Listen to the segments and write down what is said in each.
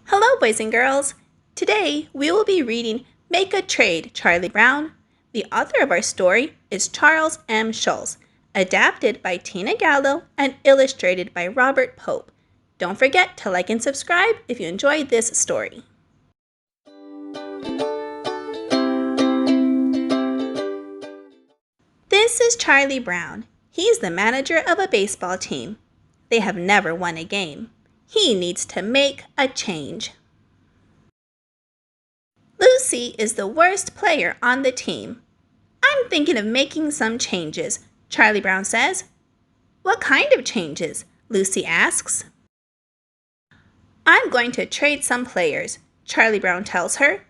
Hello, boys and girls. Today, we will be reading Make a Trade, Charlie Brown. The author of our story is Charles M. Schulz, adapted by Tina Gallo and illustrated by Robert Pope. Don't forget to like and subscribe if you enjoyed this story. This is Charlie Brown. He's the manager of a baseball team. They have never won a game. He needs to make a change. Lucy is the worst player on the team. I'm thinking of making some changes, Charlie Brown says. What kind of changes? Lucy asks. I'm going to trade some players, Charlie Brown tells her.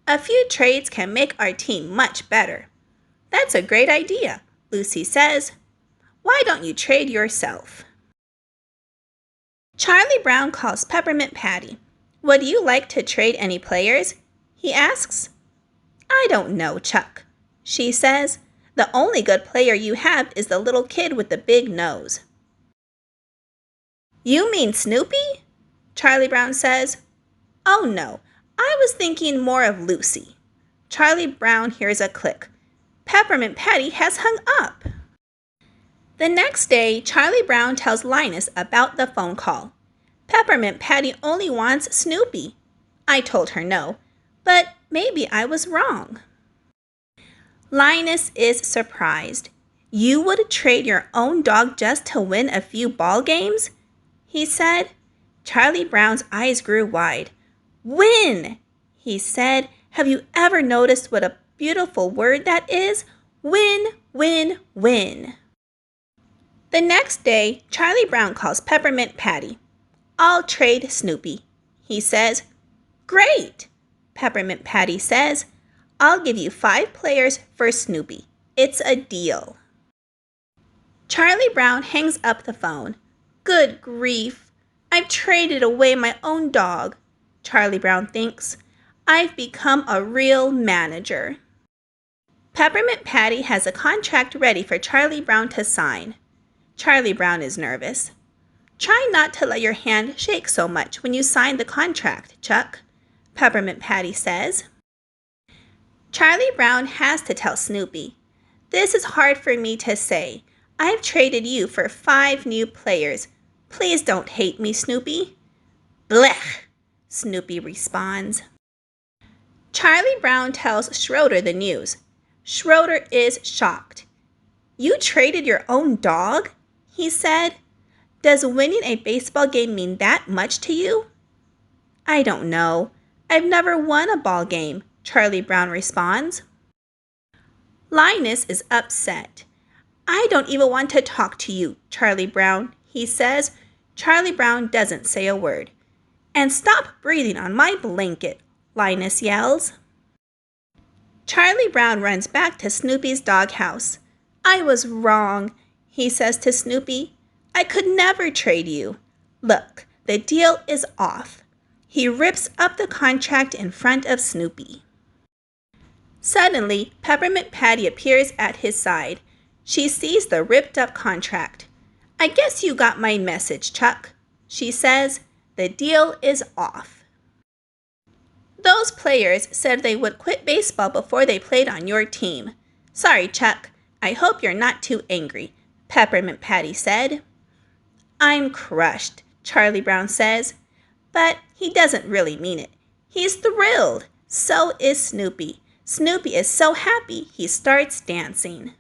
A few trades can make our team much better. That's a great idea, Lucy says. Why don't you trade yourself? Charlie Brown calls Peppermint Patty. Would you like to trade any players? He asks. I don't know, Chuck, she says. The only good player you have is the little kid with the big nose. You mean Snoopy? Charlie Brown says. Oh no, I was thinking more of Lucy. Charlie Brown hears a click. Peppermint Patty has hung up. The next day, Charlie Brown tells Linus about the phone call. Peppermint Patty only wants Snoopy. I told her no, but maybe I was wrong. Linus is surprised. You would trade your own dog just to win a few ball games? He said. Charlie Brown's eyes grew wide. Win, he said. Have you ever noticed what a beautiful word that is? Win, win, win. The next day, Charlie Brown calls Peppermint Patty. I'll trade Snoopy, he says. Great, Peppermint Patty says. I'll give you 5 players for Snoopy. It's a deal. Charlie Brown hangs up the phone. Good grief, I've traded away my own dog, Charlie Brown thinks. I've become a real manager. Peppermint Patty has a contract ready for Charlie Brown to sign. Charlie Brown is nervous. Try not to let your hand shake so much when you sign the contract, Chuck, Peppermint Patty says. Charlie Brown has to tell Snoopy. This is hard for me to say. I've traded you for 5 new players. Please don't hate me, Snoopy. Blech, Snoopy responds. Charlie Brown tells Schroeder the news. Schroeder is shocked. You traded your own dog? He said. Does winning a baseball game mean that much to you? I don't know. I've never won a ball game, Charlie Brown responds. Linus is upset. I don't even want to talk to you, Charlie Brown, he says. Charlie Brown doesn't say a word. And stop breathing on my blanket, Linus yells. Charlie Brown runs back to Snoopy's doghouse. I was wrong, he says to Snoopy. I could never trade you. Look, the deal is off. He rips up the contract in front of Snoopy. Suddenly, Peppermint Patty appears at his side. She sees the ripped up contract. I guess you got my message, Chuck, she says. The deal is off. Those players said they would quit baseball before they played on your team. Sorry, Chuck. I hope you're not too angry, Peppermint Patty said. I'm crushed, Charlie Brown says. But he doesn't really mean it. He's thrilled. So is Snoopy. Snoopy is so happy he starts dancing.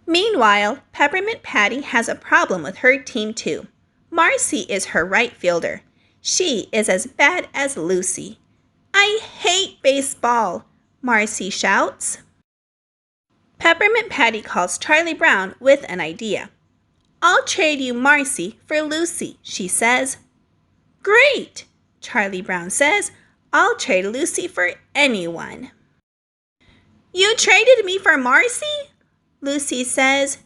Meanwhile, Peppermint Patty has a problem with her team too. Marcy is her right fielder. She is as bad as Lucy. I hate baseball, Marcy shouts. Peppermint Patty calls Charlie Brown with an idea. I'll trade you Marcy for Lucy, she says. Great, Charlie Brown says. I'll trade Lucy for anyone. You traded me for Marcy? Lucy says.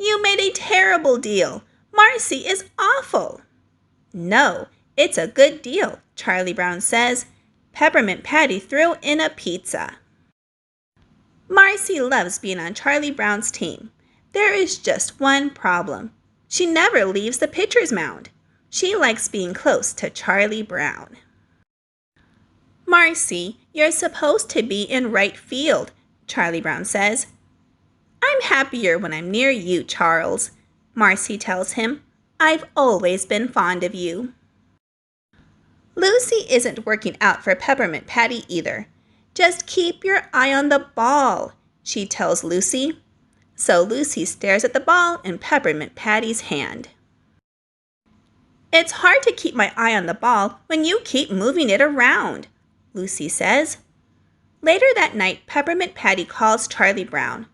You made a terrible deal. Marcy is awful. No, it's a good deal, Charlie Brown says. Peppermint Patty threw in a pizza. Marcy loves being on Charlie Brown's team. There is just one problem. She never leaves the pitcher's mound. She likes being close to Charlie Brown. Marcy, you're supposed to be in right field, Charlie Brown says. I'm happier when I'm near you, Charles, Marcy tells him. I've always been fond of you. Lucy isn't working out for Peppermint Patty either. Just keep your eye on the ball, she tells Lucy. So Lucy stares at the ball in Peppermint Patty's hand. It's hard to keep my eye on the ball when you keep moving it around, Lucy says. Later that night, Peppermint Patty calls Charlie Brown.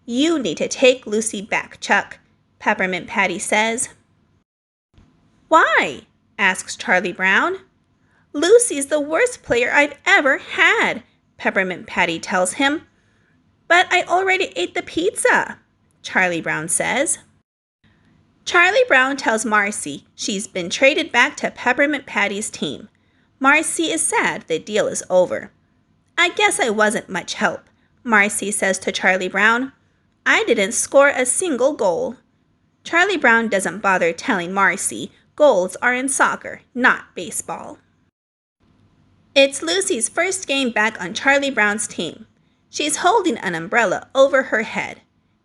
You need to take Lucy back, Chuck, Peppermint Patty says. Why? Asks Charlie Brown. Lucy's the worst player I've ever had, Peppermint Patty tells him. But I already ate the pizza, Charlie Brown says. Charlie Brown tells Marcy she's been traded back to Peppermint Patty's team. Marcy is sad the deal is over. I guess I wasn't much help, Marcy says to Charlie Brown. I didn't score a single goal. Charlie Brown doesn't bother telling Marcy goals are in soccer, not baseball. It's Lucy's first game back on Charlie Brown's team. She's holding an umbrella over her head.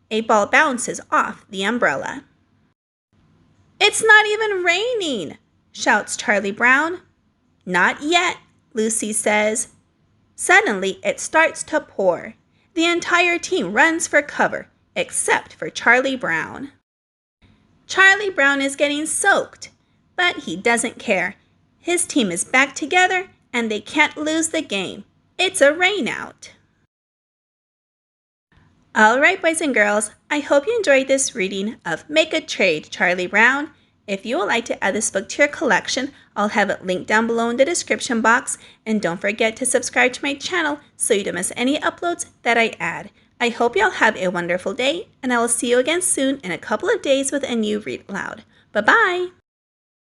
A ball bounces off the umbrella. It's not even raining, shouts Charlie Brown. Not yet, Lucy says. Suddenly, it starts to pour. The entire team runs for cover, except for Charlie Brown. Charlie Brown is getting soaked, but he doesn't care. His team is back together, and they can't lose the game. It's a rainout. All right, boys and girls, I hope you enjoyed this reading of Make a Trade, Charlie Brown. If you would like to add this book to your collection, I'll have it linked down below in the description box. And don't forget to subscribe to my channel so you don't miss any uploads that I add. I hope you all have a wonderful day, and I will see you again soon in a couple of days with a new Read Aloud. Bye-bye!